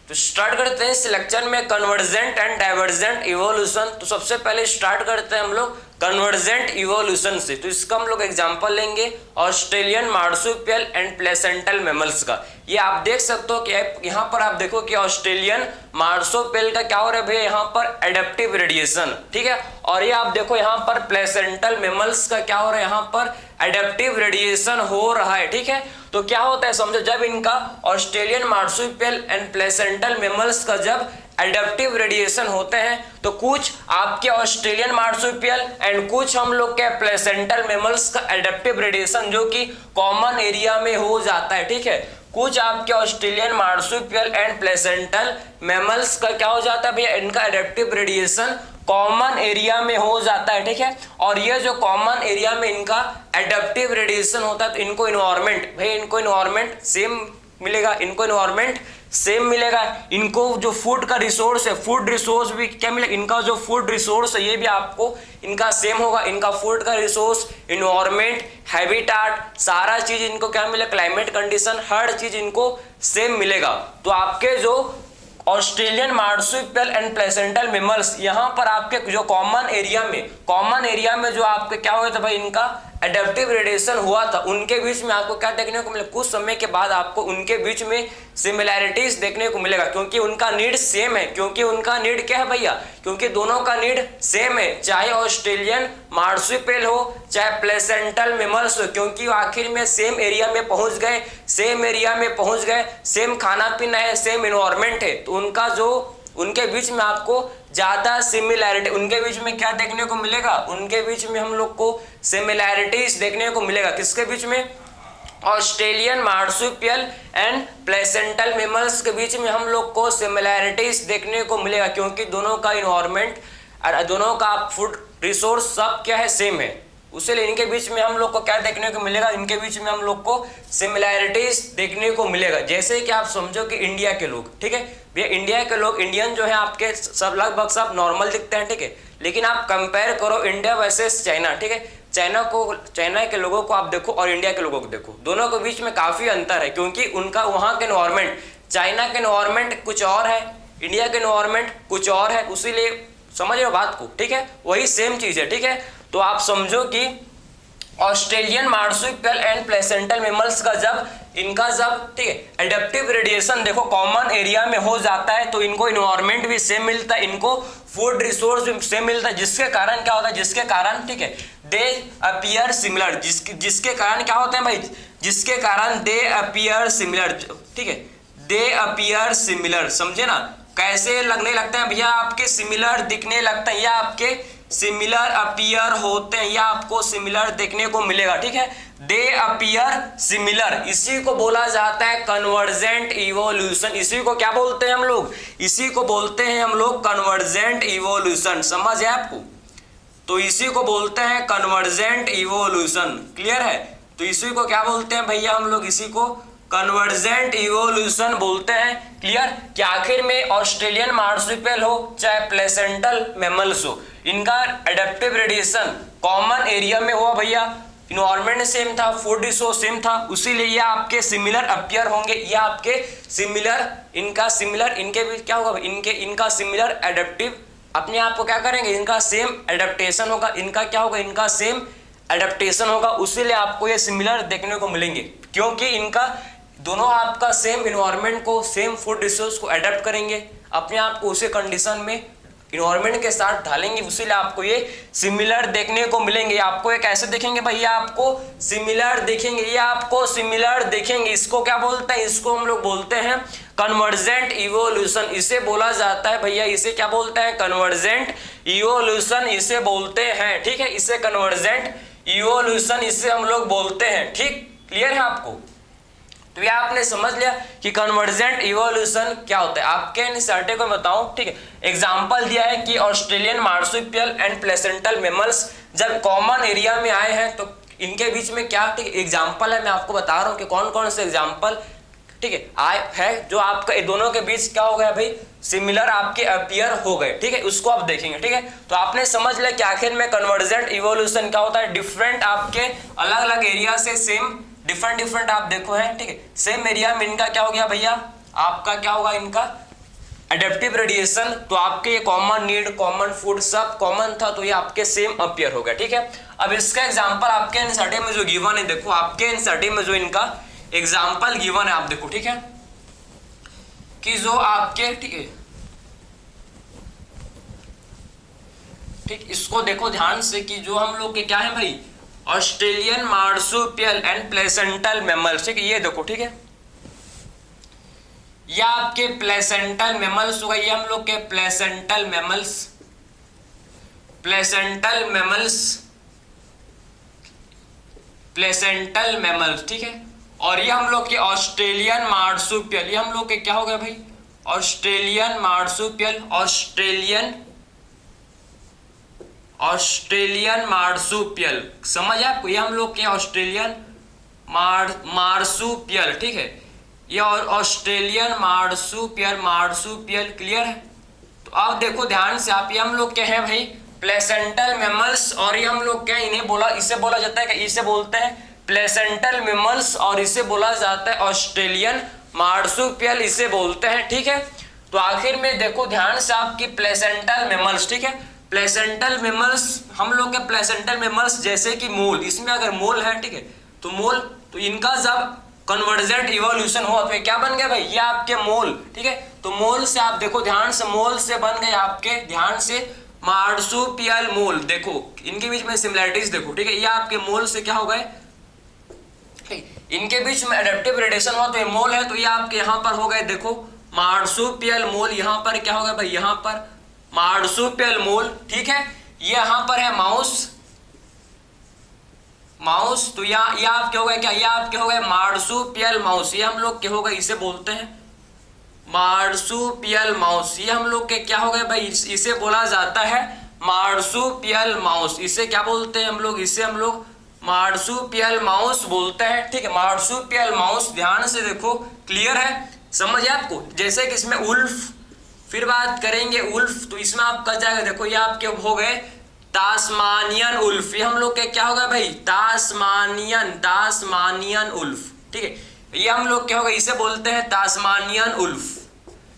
तो स्टार्ट करते हैं इस लेक्चर में कन्वर्जेंट एंड डाइवर्जेंट इवोल्यूशन। तो सबसे पहले स्टार्ट करते हैं हम लोग कन्वर्जेंट इवोल्यूशन से। तो इसका हम लोग एग्जांपल लेंगे Australian marsupial and placental mammals का। ये आप देख सकते हो कि यहाँ पर आप देखो कि ऑस्ट्रेलियन मार्सुपियल का क्या हो रहा है भैया, यहाँ पर एडेप्टिव रेडिएशन, ठीक है। और ये आप देखो यहाँ पर प्लेसेंटल मैमल्स का क्या हो रहा है, यहाँ पर एडेप्टिव रेडिएशन हो रहा है, ठीक है। तो क्या होता है समझो, जब इनका Australian marsupial and placental mammals का जब एडेप्टिव रेडिएशन होते हैं तो कुछ आपके ऑस्ट्रेलियन मार्सुपियल एंड कुछ हम लोग के प्लेसेंटल मैमल्स का एडेप्टिव रेडिएशन जो कि कॉमन एरिया में हो जाता है, ठीक है। कुछ आपके Australian marsupial and placental mammals का क्या हो जाता है भैया, इनका एडेप्टिव रेडिएशन कॉमन एरिया में हो जाता है, ठीक है। और ये जो कॉमन एरिया में इनका एडेप्टिव रेडिएशन होता है तो इनको इन्वायरमेंट भैया, इनको इन्वायरमेंट सेम मिलेगा, इनको इन्वायरमेंट सेम मिलेगा। इनको जो फूड का रिसोर्स है, फूड रिसोर्स भी क्या मिलेगा, इनका जो फूड रिसोर्स है ये भी आपको इनका सेम होगा। इनका फूड का रिसोर्स, इन्वायरमेंट, हैबिटाट, सारा चीज इनको क्या मिलेगा, क्लाइमेट कंडीशन, हर चीज इनको सेम मिलेगा। तो आपके जो Australian marsupial and placental mammals यहाँ पर आपके जो कॉमन एरिया में जो आपके क्या हुआ था भाई, इनका एडेप्टिव रेडिएशन हुआ था, उनके बीच में आपको क्या देखने को मिलेगा, कुछ समय के बाद आपको उनके बीच में सिमिलैरिटीज देखने को मिलेगा, क्योंकि उनका नीड सेम है। क्योंकि उनका नीड क्या है भैया, क्योंकि दोनों का नीड सेम है, चाहे ऑस्ट्रेलियन मार्सुपियल हो चाहे प्लेसेंटल मैमल्स हो, क्योंकि आखिर में सेम एरिया में पहुंच गए, सेम खाना पीना है, सेम इन्वायरमेंट है। तो उनका जो उनके बीच में आपको ज्यादा सिमिलैरिटी, उनके बीच में क्या देखने को मिलेगा, उनके बीच में हम लोग को सिमिलैरिटीज देखने को मिलेगा। किसके बीच में, Australian marsupial and placental mammals के बीच में हम लोग को सिमिलैरिटीज देखने को मिलेगा, क्योंकि दोनों का इन्वायरमेंट और दोनों का फूड रिसोर्स सब क्या है, सेम है। उससे इनके बीच में हम लोग को क्या देखने को मिलेगा, इनके बीच में हम लोग को सिमिलैरिटीज देखने को मिलेगा। जैसे कि आप समझो कि इंडिया के लोग, ठीक है भैया, इंडिया के लोग, इंडियन जो है आपके सब लगभग सब नॉर्मल दिखते हैं, ठीक है। लेकिन आप कंपेयर करो इंडिया वर्सेस चाइना, ठीक है। चाइना के लोगों को आप देखो और इंडिया के लोगों को देखो, दोनों के बीच में काफी अंतर है, क्योंकि उनका वहाँ के एनवायरमेंट, चाइना के एनवायरमेंट कुछ और है, इंडिया के एनवायरमेंट कुछ और है। उसीलिए समझ रहे हो बात को, ठीक है, वही सेम चीज है, ठीक है। तो आप समझो कि Australian marsupial and placental mammals का जब ठीक है एडेप्टिव रेडिएशन देखो कॉमन एरिया में हो जाता है तो इनको इन्वायरमेंट भी सेम मिलता है, इनको फूड रिसोर्स भी सेम मिलता है, जिसके कारण क्या होता है, जिसके कारण ठीक है दे अपीयर सिमिलर, जिसके कारण क्या होता है भाई, जिसके कारण दे अपीयर सिमिलर, ठीक है, दे अपीयर सिमिलर, समझे ना, कैसे लगने लगते हैं भैया, आपके सिमिलर दिखने लगते हैं या आपके सिमिलर अपीयर होते हैं या आपको सिमिलर देखने को मिलेगा, ठीक है, दे अपीयर सिमिलर। इसी को बोला जाता है कन्वर्जेंट इवोल्यूशन। इसी को क्या बोलते हैं हम लोग, इसी को बोलते हैं हम लोग कन्वर्जेंट इवोल्यूशन। समझ है आपको, तो इसी को बोलते हैं कन्वर्जेंट इवोल्यूशन। क्लियर है, तो इसी को क्या बोलते हैं भैया हम लोग, इसी को कन्वर्जेंट इवोल्यूशन बोलते हैं। क्लियर, कि आखिर में ऑस्ट्रेलियन मार्सुपियल हो चाहे प्लेसेंटल मैमल्स हो, इनका एडेप्टिव रेडिएशन कॉमन एरिया में हुआ भैया, इन्वायरमेंट सेम था, फूड रिसोर्स सेम था, उसीलिए ये आपके सिमिलर अपीयर होंगे, ये आपके सिमिलर, इनका सिमिलर, इनके भी क्या होगा, इनका सिमिलर एडेप्टिव अपने आप को क्या करेंगे, इनका सेम एडेप्टेशन होगा, इनका क्या होगा, इनका सेम एडेप्टेशन होगा, उसीलिए आपको ये सिमिलर देखने को मिलेंगे, क्योंकि इनका दोनों आपका सेम इन्वायरमेंट को, सेम फूड रिसोर्स को एडेप्ट करेंगे, अपने आप को उसी कंडीशन में इन्वायरमेंट के साथ ढालेंगे, उसीलिए आपको ये सिमिलर देखने को मिलेंगे। आपको ये कैसे दिखेंगे भैया, आपको सिमिलर दिखेंगे, ये आपको सिमिलर दिखेंगे। इसको क्या बोलते हैं, इसको हम लोग बोलते हैं कन्वर्जेंट इवोल्यूशन। इसे बोला जाता है भैया, इसे क्या बोलते हैं, कन्वर्जेंट इवोल्यूशन इसे बोलते हैं, ठीक है, इसे कन्वर्जेंट इवोल्यूशन इसे हम लोग बोलते हैं। ठीक, क्लियर है आपको, तो ये आपने समझ लिया कि कन्वर्जेंट इवोल्यूशन क्या होता है। आपके एनसीईआरटी को बताऊं, ठीक है, एग्जांपल दिया है कि Australian marsupial and placental mammals जब कॉमन एरिया में आए हैं तो इनके बीच में क्या, ठीक एग्जांपल है, मैं आपको बता रहा हूं कि कौन कौन से एग्जांपल, ठीक है, आए है जो आपका दोनों के बीच क्या हो गया भाई, सिमिलर आपके अपीयर हो गए, ठीक है, उसको आप देखेंगे, ठीक है। तो आपने समझ लिया कि आखिर में कन्वर्जेंट इवोल्यूशन क्या होता है, डिफरेंट आपके अलग अलग एरिया से सेम डिफरेंट आप देखो है, ठीक है, सेम एरिया में इनका क्या हो गया भैया, आपका क्या होगा, इनका एडेप्टिव रेडिएशन, तो आपके ये कॉमन नीड, कॉमन फूड सब कॉमन था, तो ये आपके सेम अपीयर हो गया, ठीक है। अब इसका एग्जांपल आपके एनसीईआरटी में जो गिवन है, देखो आपके एनसीईआरटी में जो इनका एग्जांपल गिवन है, आप देखो, ठीक है, कि जो आपके, ठीक है, ठीक, इसको देखो ध्यान से कि जो हम लोग के क्या है भाई, Australian marsupial and placental mammals, ठीक है, ये देखो, ठीक है, या आपके प्लेसेंटल मैमल्स हो गए, ये हम लोग के placental mammals, placental mammals, placental mammals, ठीक है। और ये हम लोग के ऑस्ट्रेलियन मार्सुपियल, ये हम लोग के क्या हो गया भाई, ऑस्ट्रेलियन मार्सुपियल, ऑस्ट्रेलियन मार्सुपियल, समझ आपको, ये हम लोग के ऑस्ट्रेलियन मार्सुपियल, ठीक है, ये ऑस्ट्रेलियन मार्सुपियल, क्लियर है। तो अब देखो ध्यान से आप, ये हम लोग क्या है भाई, प्लेसेंटल मैमल्स, और ये हम लोग क्या, इन्हें बोला, इसे बोला जाता है, इसे बोलते हैं प्लेसेंटल मैमल्स, और इसे बोला जाता है ऑस्ट्रेलियन मार्सुपियल, इसे बोलते हैं, ठीक है। तो आखिर में देखो ध्यान से आपकी प्लेसेंटल मैमल्स, ठीक है, प्लेसेंटल मैमल्स, हम लोग के प्लेसेंटल मैमल्स जैसे कि मोल, इसमें अगर मोल है, ठीक है, तो मोल, तो इनका जब कन्वर्जेंट इवोल्यूशन हुआ तो क्या बन गया भाई, ये आपके मोल, ठीक है। तो मोल से आप देखो ध्यान से, मोल से बन गए आपके ध्यान से मार्सुपियल मोल, देखो इनके बीच में सिमिलैरिटीज देखो, ठीक है, ये आपके मोल से क्या हो गए, इनके बीच में एडेप्टिव रेडिएशन हुआ तो ये मोल है, तो ये आपके यहाँ पर हो गए, देखो मार्सुपियल मोल, यहाँ पर क्या हो गया भाई, यहाँ पर मार्सुपियल मोल, ठीक है। ये यहाँ पर है माउस, तो ये आप क्या हो गए, क्या ये आप क्या हो गए, मार्सुपियल माउस, ये हम लोग क्या हो गए, इसे बोलते हैं मार्सुपियल माउस, ये हम लोग के क्या हो गए भाई, इसे बोला जाता है मार्सुपियल माउस, इसे क्या बोलते हैं हम लोग, इसे हम लोग मार्सुपियल माउस बोलते हैं, ठीक है, मार्सुपियल माउस। ध्यान से देखो, क्लियर है, समझ आपको, जैसे कि इसमें उल्फ, फिर बात करेंगे उल्फ, तो इसमें आपका जाएगा, देखो ये आपके हो गए तास्मानियन उल्फ, ये हम लोग के क्या होगा भाई, तास्मानियन उल्फ, ठीक है, ये हम लोग क्या होगा, इसे बोलते हैं तास्मानियन उल्फ।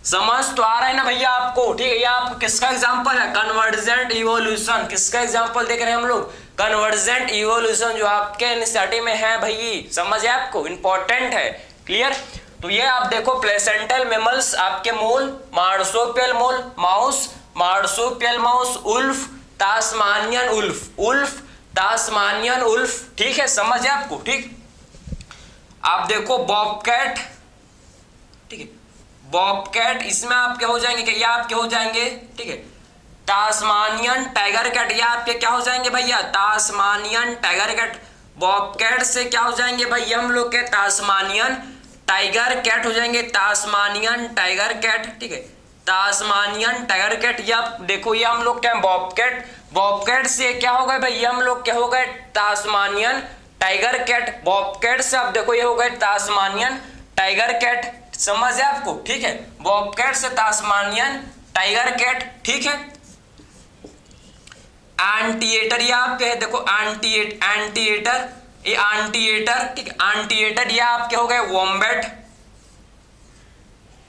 समझ तो आ रहा है ना भैया आपको, ठीक है। ये आप किसका एग्जांपल है, कन्वर्जेंट इवोल्यूशन, किसका एग्जांपल देख रहे हैं हम लोग, कन्वर्जेंट इवोल्यूशन, जो आपके एनसीईआरटी में है भाई, समझ है आपको, इंपॉर्टेंट है, क्लियर। तो ये आप देखो प्लेसेंटल मैमल्स आपके mole, marsupial mole, mouse, marsupial mouse, wolf, Tasmanian wolf, Tasmanian wolf, ठीक है, समझ है आपको, ठीक। आप देखो बॉबकैट, ठीक है, बॉबकैट, इसमें आप क्या हो जाएंगे, क्या ये आप क्या हो जाएंगे, ठीक है, तास्मानियन टाइगर कैट, ये आपके क्या हो जाएंगे भैया, तास्मानियन टाइगर कैट। बॉबकैट से क्या हो जाएंगे भैया हम लोग के, तास्मानियन टाइगर कैट हो जाएंगे, तास्मानियन टाइगर कैट, ठीक है, तास्मानियन टाइगर कैट। ये आप देखो, ये हम लोग क्या है, बॉबकैट, बॉबकैट से क्या हो गए भैया हम लोग क्या हो गए, तास्मानियन टाइगर कैट। बॉबकैट से आप देखो ये हो गए तास्मानियन टाइगर कैट, समझ है आपको, ठीक है, बॉबकैट से तास्मानियन टाइगर कैट, ठीक है। एंटीएटर, ये आप क्या है, देखो एंटीएटर, ये एंटीएटर, ठीक है, एंटीएटर, ये आप क्या हो गए, वॉम्बैट,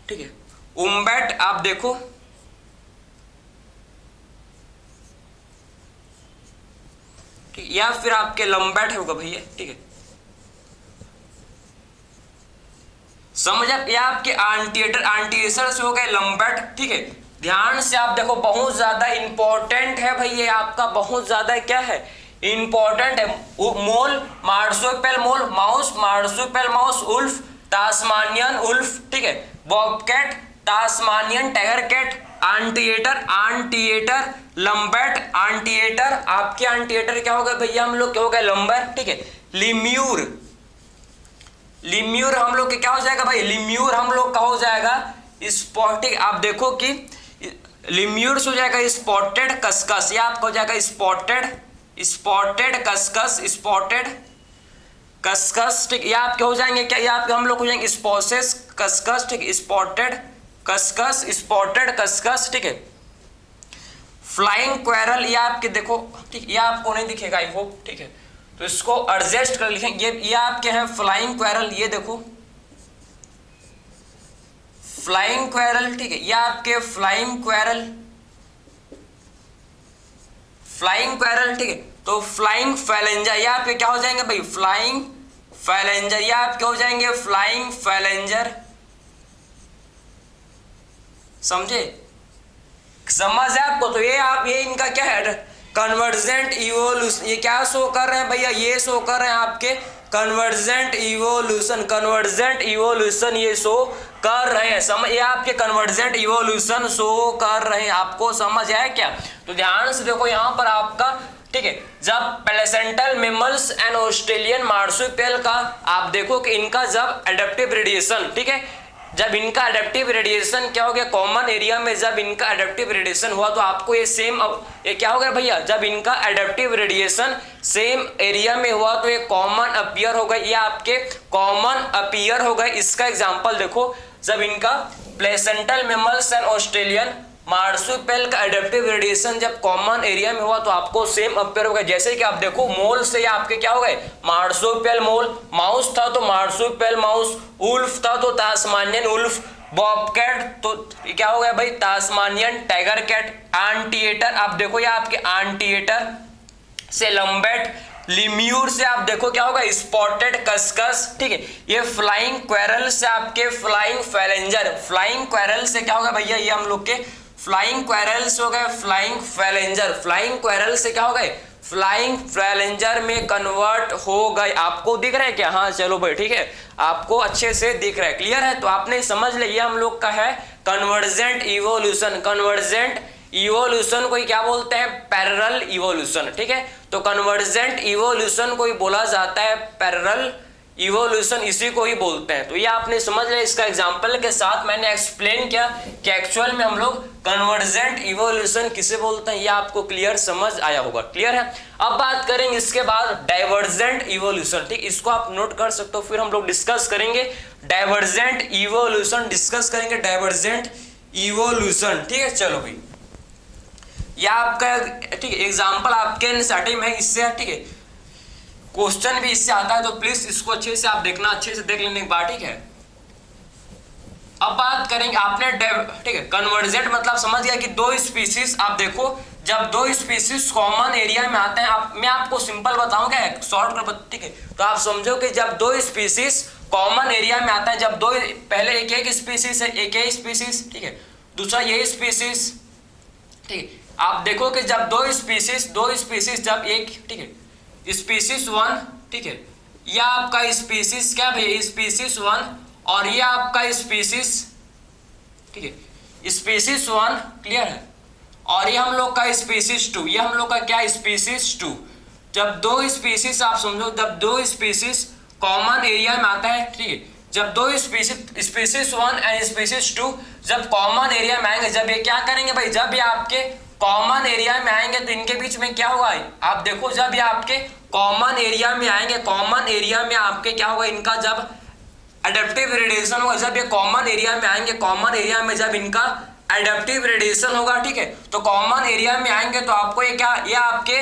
ठीक है, वॉम्बैट, आप देखो, या फिर आपके लंबैट होगा भैया, ठीक है, समझ आप, या आपके एंटीएटर, एंटीएटर से हो गए लंबैट, ठीक है। ध्यान से आप देखो, बहुत ज्यादा इंपॉर्टेंट है भैया, आपका बहुत ज्यादा क्या है, इंपॉर्टेंट है। Mole, marsupial mole, mouse, marsupial mouse, wolf, Tasmanian wolf, ठीक है, bobcat, Tasmanian tiger cat, anteater, numbat, anteater, आपके एंटीएटर क्या हो गए भैया हम लोग क्या हो गए, लंबैट, ठीक है। लिम्यूर हम लोग के क्या हो जाएगा भाई, लिम्यूर हम लोग का हो जाएगा स्पॉटेड, आप देखो कि लिम्यूर हो जाएगा स्पॉटेड कस्कस, या आपका हो जाएगा स्पॉटेड कस्कस, ठीक, ये आपके हो जाएंगे क्या, ये आपके हम लोग हो जाएंगे स्पोसेस कस्कस, ठीक, स्पॉटेड कस्कस, ठीक है। फ्लाइंग क्वेरल, ये आपके देखो, ठीक, ये आपको नहीं दिखेगा आई होप, ठीक है, तो इसको एडजस्ट कर लिखेंगे, ये आपके हैं फ्लाइंग क्वेरल, ये देखो फ्लाइंग क्वेरल, ठीक है, ये आपके फ्लाइंग क्वेरल, फ्लाइंग क्वेरल, ठीक है। तो फ्लाइंग फैलेंजर, ये आपके क्या हो जाएंगे भाई, फ्लाइंग फैलेंजर, ये आपके हो जाएंगे फ्लाइंग फैलेंजर, समझे, समझ है आपको। तो ये आप, ये इनका क्या है, कन्वर्जेंट इवोल्यूशन, ये क्या शो कर रहे हैं भैया, ये शो कर रहे हैं आपके कन्वर्जेंट इवोल्यूशन, कन्वर्जेंट इवोल्यूशन ये शो कर रहे हैं, समझ, ये आपके कन्वर्जेंट इवोल्यूशन शो कर रहे हैं, आपको समझ आया क्या। तो ध्यान से देखो यहाँ पर आपका, ठीक है, जब placental mammals and Australian marsupial का आप देखो कि इनका जब एडेप्टिव रेडिएशन, ठीक है, जब इनका एडेप्टिव रेडिएशन क्या हो गया, कॉमन एरिया में जब इनका एडेप्टिव रेडिएशन हुआ तो आपको ये सेम, ये क्या हो गया भैया, जब इनका एडेप्टिव रेडिएशन सेम एरिया में हुआ तो ये कॉमन अपीयर हो गया, ये आपके कॉमन अपीयर हो गए। इसका एग्जांपल देखो, जब इनका placental mammals and Australian marsupial का एडेप्टिव रेडिएशन जब कॉमन एरिया में हुआ तो आपको सेम अपीयर हो गया। जैसे कि आप देखो मोल से आपके क्या हो गए, मार्सुपियल मोल, माउस था तो मार्सुपियल माउस, उल्फ था तो तास्मानियन उल्फ, बॉबकैट तो क्या हो गया भाई, तास्मानियन टाइगर कैट, एंटीएटर, आप देखो ये आपके एंटीएटर से लंबेट, लिम्यूर से आप देखो क्या होगा, स्पॉटेड कस्कस, ठीक है, ये फ्लाइंग क्वेरल से आपके फ्लाइंग फैलेंजर, फ्लाइंग क्वेरल से क्या होगा भैया, ये हम लोग के फ्लाइंग क्वेरल्स हो गए फ्लाइंग फैलेंजर, फ्लाइंग क्वेरल से क्या हो गए, फ्लाइंग फैलेंजर में कन्वर्ट हो गए। आपको दिख रहा है क्या, हाँ चलो भाई ठीक है, आपको अच्छे से दिख रहा है, क्लियर है। तो आपने समझ लिया हम लोग का है कन्वर्जेंट इवोल्यूशन, कन्वर्जेंट इवोल्यूशन को क्या बोलते हैं, पैरेलल इवोल्यूशन, ठीक है। तो कन्वर्जेंट इवोल्यूशन को ही बोला जाता है पैरेलल इवोल्यूशन, इसी को ही बोलते हैं। तो ये आपने समझ लिया, इसका एग्जांपल के साथ मैंने एक्सप्लेन किया कि एक्चुअल में हम लोग कन्वर्जेंट इवोल्यूशन किसे बोलते हैं, ये आपको क्लियर समझ आया होगा, क्लियर है। अब बात करेंगे इसके बाद डाइवर्जेंट इवोल्यूशन, ठीक, इसको आप नोट कर सकते हो, फिर हम लोग डिस्कस करेंगे डाइवर्जेंट इवोल्यूशन, डिस्कस करेंगे डाइवर्जेंट इवोल्यूशन, ठीक है। चलो भाई, यह आपका ठीक है एग्जाम्पल आपके स्टार्टिंग में इससे, ठीक है, क्वेश्चन भी इससे आता है, तो प्लीज इसको अच्छे से आप देखना, अच्छे से देख लेने के बाद, ठीक है। अब बात करेंगे आपने, ठीक है, कन्वर्जेंट मतलब समझ गया कि दो स्पीसीज, आप देखो जब दो स्पीसीज कॉमन एरिया में आते हैं, मैं आपको सिंपल बताऊं क्या, शॉर्ट कर, ठीक है। तो आप समझो कि जब दो स्पीसीज कॉमन एरिया में आता है, जब दो, पहले एक स्पीसीज है, एक स्पीसीज, ठीक है, दूसरा ये स्पीसीज, ठीक है। आप देखो कि जब दो स्पीसीज जब एक, ठीक है, स्पीसीज वन, ठीक है, यह आपका स्पीसीज क्या भैया, स्पीसीज वन, और ये आपका स्पीसीज, ठीक है, स्पीसीज वन, क्लियर है, और ये हम लोग का स्पीसीज टू, ये हम लोग का क्या, स्पीसीज टू। जब दो स्पीसीज आप समझो, जब दो स्पीसीज कॉमन एरिया में आता है, ठीक है, जब दो species one and species two जब कॉमन एरिया में आएंगे, जब ये क्या करेंगे भाई, जब ये आपके कॉमन एरिया में आएंगे तो इनके बीच में क्या होगा, आप देखो जब ये आपके कॉमन एरिया में आएंगे, कॉमन एरिया में आपके क्या होगा, इनका जब एडेप्टिव रेडिएशन होगा, जब ये कॉमन एरिया में आएंगे, कॉमन एरिया में जब इनका एडेप्टिव रेडिएशन होगा, ठीक है, तो कॉमन एरिया में आएंगे तो आपको ये क्या, ये आपके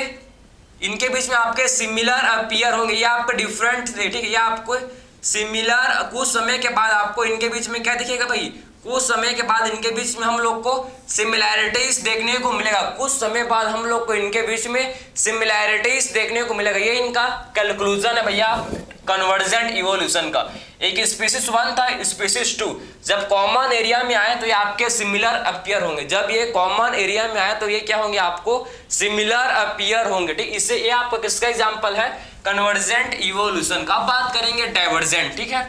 इनके बीच में आपके सिमिलर अपीयर होंगे, ये आपके डिफरेंट, ठीक है, ये आपको सिमिलर, कुछ समय के बाद आपको इनके बीच में क्या दिखेगा भाई, कुछ समय के बाद इनके बीच में हम लोग को सिमिलैरिटीज देखने को मिलेगा, कुछ समय बाद हम लोग को इनके बीच में सिमिलैरिटीज देखने को मिलेगा। ये इनका कंक्लूजन है भैया कन्वर्जेंट इवोल्यूशन का। एक स्पीसीज वन था, स्पीसीज टू जब कॉमन एरिया में आए तो ये आपके सिमिलर अपीयर होंगे, जब ये कॉमन एरिया में आए तो ये क्या होंगे, आपको सिमिलर अपीयर होंगे, ठीक। इससे ये आपका किसका एग्जाम्पल है, कन्वर्जेंट इवोल्यूशन का। अब बात करेंगे डाइवर्जेंट, ठीक है।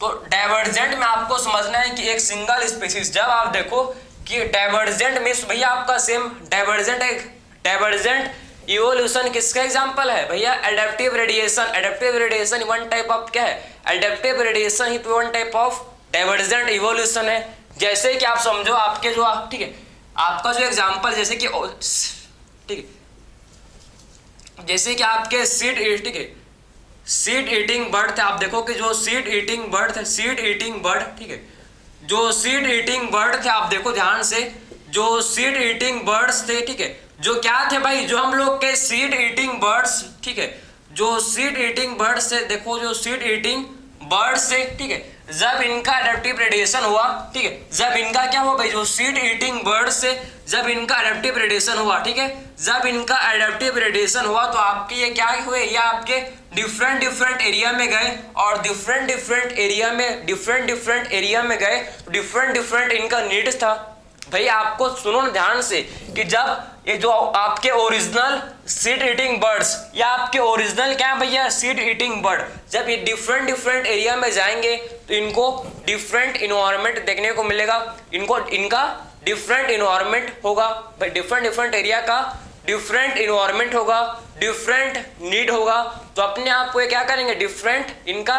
तो डाइवर्जेंट में आपको समझना है कि एक सिंगल स्पीसीज, जब आप देखो कि डाइवर्जेंट में भैया आपका सेम डाइवर्जेंट, एक डाइवर्जेंट इवोल्यूशन किसका एग्जांपल है भैया, adaptive radiation, adaptive radiation one type of क्या है, adaptive radiation he one type of divergent evolution है। जैसे कि आप समझो आपके जो, ठीक है, आपका जो एग्जांपल जैसे कि, ठीक है, जैसे कि आपके सीड, ठीक है, सीड ईटिंग बर्ड थे, आप देखो कि जो सीड ईटिंग बर्ड थे, सीड ईटिंग बर्ड, ठीक है, जो सीड ईटिंग बर्ड थे, आप देखो ध्यान से, जो सीड ईटिंग बर्ड्स थे, ठीक है, जो क्या थे भाई, जो हम लोग के सीड ईटिंग बर्ड्स, ठीक है, जो सीड ईटिंग बर्ड्स से, देखो जो सीड ईटिंग बर्ड्स से, ठीक है, जब इनका एडेप्टिव रेडिएशन हुआ, ठीक है, जब इनका क्या हुआ भाई, जो सीड ईटिंग बर्ड से जब इनका एडेप्टिव रेडिएशन हुआ, ठीक है, जब इनका एडेप्टिव रेडिएशन हुआ तो आपके ये क्या हुए, ये आपके डिफरेंट डिफरेंट एरिया में गए और डिफरेंट डिफरेंट एरिया में गए, डिफरेंट डिफरेंट इनका नीड्स था। भाई आपको सुनो ना ध्यान से कि जब ये जो आपके ओरिजिनल सीड ईटिंग बर्ड्स या आपके ओरिजिनल क्या है भैया, सीड ईटिंग बर्ड, जब ये डिफरेंट डिफरेंट एरिया में जाएंगे तो इनको डिफरेंट इन्वायरमेंट देखने को मिलेगा, इनका डिफरेंट इन्वायरमेंट होगा भाई, डिफरेंट डिफरेंट एरिया का डिफरेंट इन्वायरमेंट होगा, डिफरेंट नीड होगा, तो अपने आप को ये क्या करेंगे, डिफरेंट इनका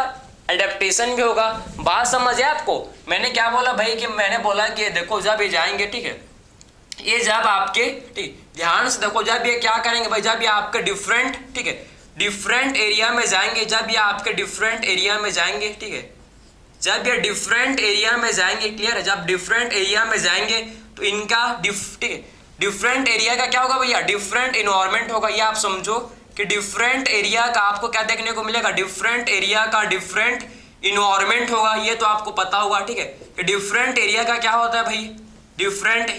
एडेप्टेशन भी होगा। बात समझ है आपको? मैंने क्या बोला भाई कि मैंने बोला कि देखो जब ये जाएंगे, ठीक है, ये जब आपके, ठीक ध्यान से देखो, जब ये क्या करेंगे भाई, जब ये आपके डिफरेंट, ठीक है, डिफरेंट एरिया में जाएंगे, जब ये आपके डिफरेंट एरिया में जाएंगे, ठीक है, जब ये डिफरेंट एरिया में जाएंगे, क्लियर है, जब डिफरेंट एरिया में जाएंगे तो इनका ठीक है, डिफरेंट एरिया का क्या होगा भैया, डिफरेंट इन्वायरमेंट होगा। ये आप समझो कि डिफरेंट एरिया का आपको क्या देखने को मिलेगा, डिफरेंट एरिया का डिफरेंट इन्वायरमेंट होगा, ये तो आपको पता होगा, ठीक है, कि डिफरेंट एरिया का क्या होता है भाई, डिफरेंट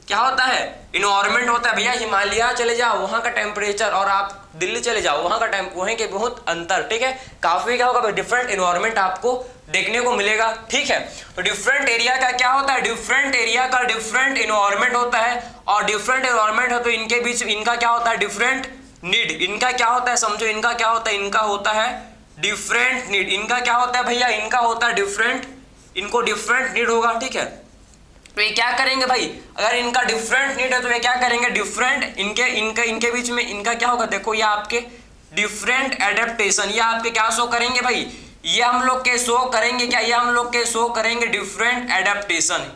क्या होता है, इन्वायरमेंट होता है। भैया हिमालय चले जाओ वहां का टेम्परेचर और आप दिल्ली चले जाओ वहां का वहीं के बहुत अंतर, ठीक है, काफी क्या होगा, डिफरेंट इन्वायरमेंट आपको देखने को मिलेगा, ठीक है। तो डिफरेंट एरिया का क्या होता है, डिफरेंट एरिया का डिफरेंट इन्वायरमेंट होता है, और डिफरेंट इन्वायरमेंट है तो इनके बीच इनका क्या होता है, डिफरेंट नीड, इनका क्या होता है, समझो इनका क्या होता है, इनका होता है डिफरेंट नीड, इनका क्या होता है भैया, इनका होता है डिफरेंट, इनको डिफरेंट नीड होगा, ठीक है। तो ये क्या करेंगे भाई, अगर इनका डिफरेंट नीड है तो ये क्या करेंगे, डिफरेंट इनके बीच में इनका क्या होगा, देखो ये आपके डिफरेंट एडेप्टेशन, ये आपके क्या शो करेंगे भाई, ये हम लोग के शो करेंगे क्या, ये हम लोग के शो करेंगे डिफरेंट एडेप्टेशन।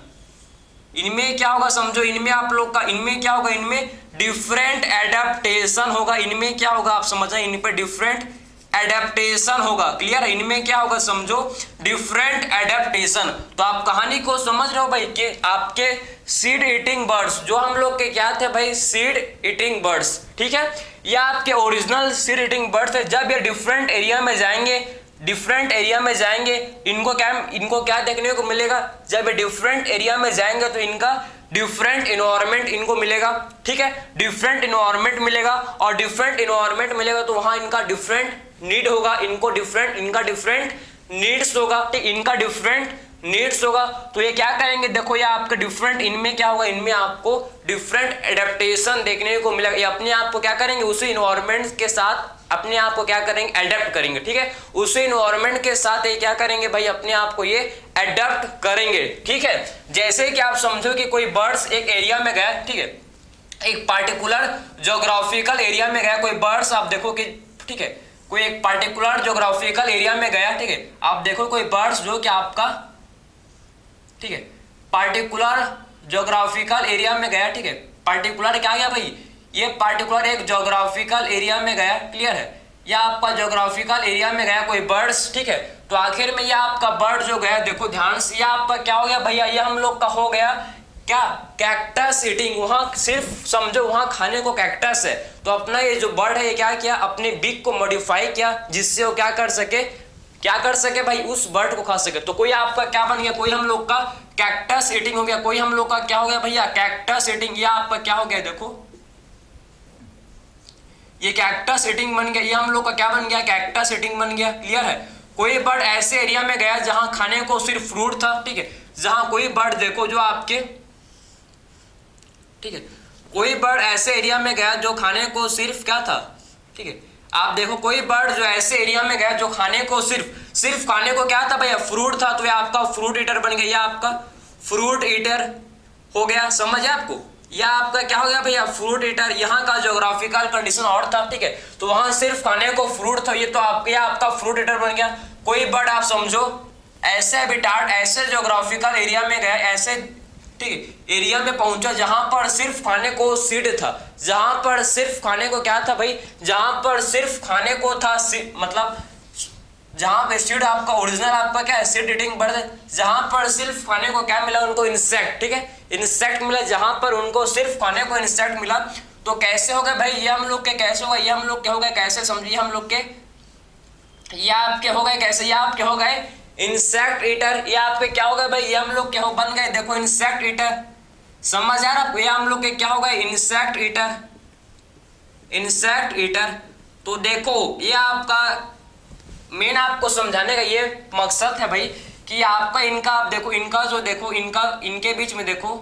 इनमें क्या होगा समझो, इनमें आप लोग का इनमें क्या होगा, इनमें डिफरेंट एडेप्टेशन होगा, इनमें क्या होगा आप समझ रहे हैं, इन पे डिफरेंट एडेप्टेशन होगा, क्लियर है, इनमें क्या होगा समझो, डिफरेंट एडेप्टेशन। तो आप कहानी को समझ रहे हो भाई कि आपके सीड ईटिंग बर्ड्स जो हम लोग के क्या थे भाई, सीड ईटिंग बर्ड्स, ठीक है, ये आपके ओरिजिनल सीड ईटिंग बर्ड्स है। जब ये डिफरेंट एरिया में जाएंगे, डिफरेंट एरिया में जाएंगे, इनको क्या देखने को मिलेगा, जब ये डिफरेंट एरिया में जाएंगे तो इनका डिफरेंट इन्वायरमेंट इनको मिलेगा, ठीक है, डिफरेंट इन्वायरमेंट मिलेगा, और डिफरेंट इन्वायरमेंट मिलेगा तो वहां इनका डिफरेंट नीड होगा, इनका डिफरेंट नीड्स होगा, ठीक, इनका डिफरेंट नीड्स होगा। तो ये क्या करेंगे, देखो ये आपका डिफरेंट, इनमें क्या होगा, इनमें आपको डिफरेंट एडेप्टेशन देखने को मिलेगा, ये अपने आप को क्या करेंगे, उसी इन्वायरमेंट के साथ अपने आप को क्या करेंगे, एडेप्ट करेंगे, ठीक है, उसी इन्वायरमेंट के साथ ये क्या करेंगे भाई, अपने आप को ये एडेप्ट करेंगे, ठीक है। जैसे कि आप समझो कि कोई बर्ड्स एक एरिया में गया, ठीक है, एक पार्टिकुलर ज्योग्राफिकल एरिया में गया कोई बर्ड्स, आप देखो कि ठीक है, कोई एक पार्टिकुलर ज्योग्राफिकल एरिया में गया, ठीक है, आप देखो कोई बर्ड्स जो कि आपका, ठीक है, पार्टिकुलर ज्योग्राफिकल एरिया में गया, ठीक है, पार्टिकुलर क्या गया भाई, ये पार्टिकुलर एक ज्योग्राफिकल एरिया में गया, क्लियर है, या आपका ज्योग्राफिकल एरिया में गया कोई बर्ड्स, ठीक है, तो आखिर में ये आपका बर्ड जो गया, देखो ध्यान से, ये आपका क्या हो गया भैया, ये हम लोग का हो गया क्या, कैक्टस ईटिंग, वहां सिर्फ समझो वहां खाने को कैक्टस है, तो अपना ये जो बर्ड है ये क्या किया, अपने बीक को मॉडिफाई किया जिससे वो क्या कर सके भाई, उस बर्ड को खा सके। तो कोई आपका क्या बन गया, कोई हम लोग का कैक्टस ईटिंग हो गया, कोई हम लोग का क्या हो गया भैया, कैक्टस ईटिंग, या आपका क्या हो गया, देखो ये कैक्टस ईटिंग बन गया, ये हम लोग का क्या बन गया, कैक्टस ईटिंग बन गया, क्लियर है। कोई बर्ड ऐसे एरिया में गया जहां खाने को सिर्फ फ्रूट था, ठीक है, जहां कोई बर्ड देखो जो आपके, ठीक है, कोई बर्ड ऐसे एरिया में गया जो खाने को सिर्फ क्या था, ठीक है, आप देखो कोई बर्ड जो ऐसे एरिया में गया जो खाने को सिर्फ खाने को क्या था भैया, फ्रूट था, तो ये आपका फ्रूट ईटर बन गया, ये आपका फ्रूट ईटर हो गया, समझ है आपको, या आपका क्या हो गया भैया, फ्रूट ईटर। यहाँ का ज्योग्राफिकल कंडीशन और था, ठीक है, तो वहां सिर्फ खाने को फ्रूट था, ये तो आपका फ्रूट ईटर बन गया। कोई बर्ड आप समझो ऐसे हैबिटाट, ऐसे ज्योग्राफिकल एरिया में गया, ऐसे ठीक एरिया में पहुंचा जहां पर सिर्फ खाने को सीड था, जहां पर सिर्फ खाने को क्या था भाई, जहां पर सिर्फ खाने को था, मतलब जहां पे सीड आपका ओरिजिनल आपका क्या है, सीड ईटिंग बर्ड है, जहां पर सिर्फ खाने को क्या मिला उनको, इंसेक्ट, ठीक है, इंसेक्ट मिला, जहां पर उनको सिर्फ खाने को इंसेक्ट मिला। तो कैसे हो गए भाई, ये हम लोग के कैसे होगा, ये हम लोग क्या हो गए, कैसे समझिए हम लोग के, ये आपके हो गए कैसे, ये आपके हो गए इंसेक्ट ईटर, ये आपके क्या होगा भाई, ये हम लोग क्या हो बन गए, देखो इंसेक्ट ईटर, समझ आ रहा आपको, ये हम लोग के क्या होगा, इंसेक्ट ईटर, इंसेक्ट ईटर। तो देखो ये आपका मेन आपको समझाने का ये मकसद है भाई कि आपका इनका, आप देखो इनका जो देखो इनका इनके बीच में देखो,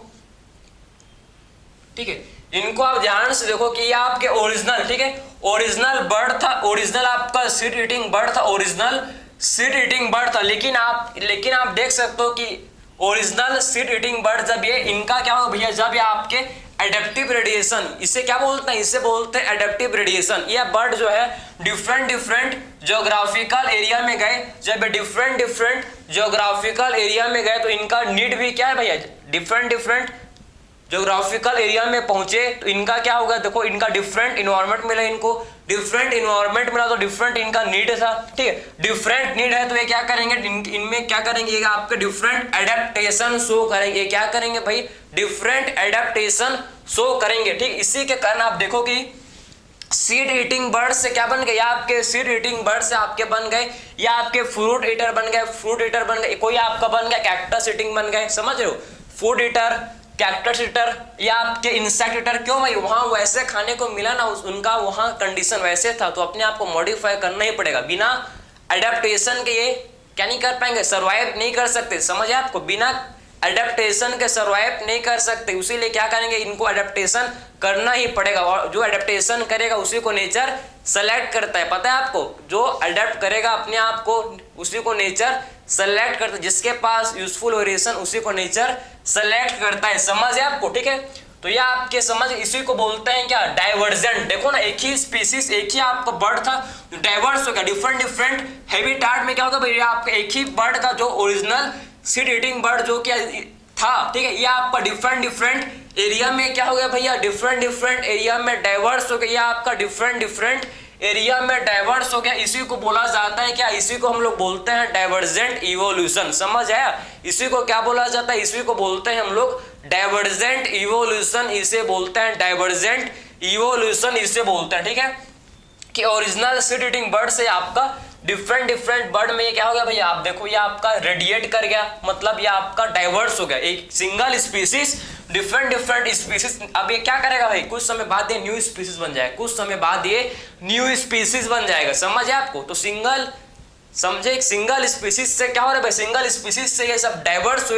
ठीक है, इनको आप ध्यान से देखो कि ये आपके ओरिजिनल, ठीक है, ओरिजिनल बर्ड था, ओरिजिनल आपका सीड ईटिंग बर्ड था, ओरिजिनल सीड ईटिंग बर्ड था। लेकिन आप देख सकते हो कि ओरिजिनल सीड ईटिंग बर्ड जब ये इनका क्या होगा भैया, जब ये आपके एडेप्टिव रेडिएशन, इसे क्या बोलते हैं, इसे बोलते हैं एडेप्टिव रेडिएशन। ये बर्ड जो है डिफरेंट ज्योग्राफिकल एरिया में गए, जब डिफरेंट ज्योग्राफिकल एरिया में गए तो इनका नीड भी क्या है भैया, डिफरेंट ज्योग्राफिकल एरिया में पहुंचे तो इनका क्या होगा, देखो इनका डिफरेंट इन्वायरमेंट मिला, इनको डिफरेंट इन्वायरमेंट मिला तो डिफरेंट इनका नीड था, ठीक है, डिफरेंट नीड है तो ये क्या करेंगे, इनमें क्या करेंगे, ये आपके डिफरेंट एडेप्टेशन शो करेंगे, क्या करेंगे भाई, डिफरेंट एडेप्टेशन शो करेंगे, ठीक। इसी के कारण आप देखो कि सीड ईटिंग बर्ड से क्या बन गए, या आपके सीड ईटिंग बर्ड से आपके बन गए, या आपके फ्रूट ईटर बन गए, फ्रूट ईटर बन गए, कोई आपका बन गया कैक्टस ईटिंग बन गए, समझ रहे हो, फूड ईटर, कैक्टस ईटर या आपके इंसेक्ट ईटर। क्यों भाई, वहां वैसे खाने को मिला ना, उनका वहां कंडीशन वैसे था तो अपने आप को मॉडिफाई करना ही पड़ेगा, बिना एडेप्टेशन के ये क्या नहीं कर पाएंगे, सर्वाइव नहीं कर सकते, समझ आपको, बिना एडेप्टेशन के सर्वाइव नहीं कर सकते, इसीलिए क्या करेंगे, इनको एडेप्टेशन करना ही पड़ेगा, और जो एडेप्टेशन करेगा उसी को नेचर सेलेक्ट करता है, पता है आपको, जो अडेप्ट करेगा अपने आप को उसी को नेचर सेलेक्ट करता है, जिसके पास यूजफुल वेरिएशन उसी को नेचर सेलेक्ट करता है, समझ है आपको, ठीक है। तो ये आपके समझ, इसी को बोलते हैं क्या, डाइवर्जेंट। देखो ना, एक ही स्पीसीज, एक ही आपका बर्ड था, डाइवर्स हो गया, डिफरेंट हैबिटेट में क्या होगा भैया, आपका एक ही बर्ड का जो ओरिजिनल सीड ईटिंग बर्ड जो क्या था, ठीक है, ये आपका डिफरेंट एरिया में क्या हो गया भैया, डिफरेंट एरिया में डाइवर्स हो गया, ये आपका डिफरेंट एरिया में डाइवर्स हो गया, इसी को बोला जाता है क्या, इसी को हम लोग बोलते हैं डाइवर्जेंट इवोल्यूशन, समझ आया, इसी को क्या बोला जाता है, इसी को बोलते हैं हम लोग डाइवर्जेंट इवोल्यूशन, इसे बोलते हैं डाइवर्जेंट इवोल्यूशन, इसे बोलते हैं, ठीक है, कि ओरिजिनल सीड ईटिंग बर्ड से आपका डिफरेंट बर्ड में ये क्या हो गया भैया, आप देखो ये आपका रेडिएट कर गया, मतलब ये आपका डाइवर्स हो गया, एक सिंगल स्पीसीज डिफरेंट स्पीसीज, अब ये क्या करेगा भाई, कुछ समय बाद ये न्यू स्पीसीज बन जाएगा, कुछ समय बाद ये न्यू स्पीसीज बन जाएगा, समझे आपको। तो समझे, सिंगल स्पीसीज से क्या हो रहा है भाई, सिंगल स्पीसीज से ये सब डाइवर्स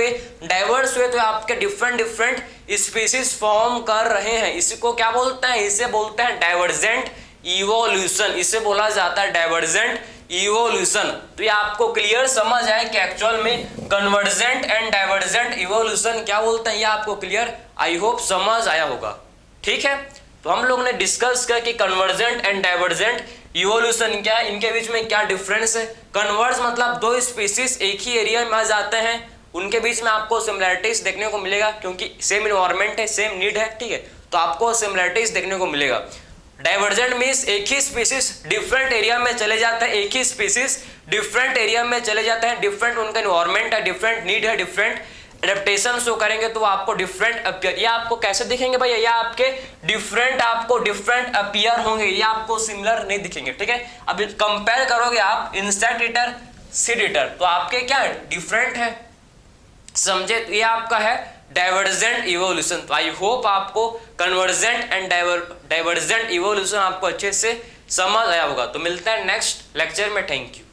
हुए तो आपके डिफरेंट स्पीसीज फॉर्म कर रहे हैं, इसको क्या बोलते हैं, इसे बोलते हैं डाइवर्जेंट इवोल्यूशन, इसे बोला जाता है डाइवर्जेंट इवोल्यूशन। तो ये आपको क्लियर समझ आए कि एक्चुअल में कन्वर्जेंट एंड डाइवर्जेंट इवोल्यूशन क्या बोलते हैं, ये आपको क्लियर आई होप समझ आया होगा, ठीक है। तो हम लोग ने डिस्कस किया कि कन्वर्जेंट एंड डाइवर्जेंट इवोल्यूशन क्या है, इनके बीच में क्या डिफरेंस है। कन्वर्ज मतलब दो स्पीसीज एक ही एरिया में आ जाते हैं, उनके बीच में आपको सिमिलरिटीज देखने को मिलेगा, क्योंकि सेम इन्वायरमेंट है, सेम नीड है, ठीक है, तो आपको सिमिलरिटीज देखने को मिलेगा। डाइवर्जेंट मीन्स एक ही स्पीसीज डिफरेंट एरिया में चले जाते हैं, एक ही स्पीसीज डिफरेंट एरिया में चले जाते हैं, डिफरेंट उनका इन्वायरमेंट है, डिफरेंट नीड है, डिफरेंट एडेप्टेशन शो करेंगे तो आपको डिफरेंट अपीयर, ये आपको कैसे दिखेंगे भैया, ये आपके डिफरेंट अपीयर होंगे, ये आपको सिमिलर नहीं दिखेंगे, ठीक है। अब कंपेयर करोगे आप इंसेक्ट ईटर सीड ईटर तो आपके क्या डिफरेंट है, समझे, तो ये आपका है डाइवर्जेंट इवोल्यूशन। तो आई होप आपको कन्वर्जेंट एंड डाइवर्जेंट इवोल्यूशन आपको अच्छे से समझ आया होगा। तो मिलता है नेक्स्ट लेक्चर में, थैंक यू।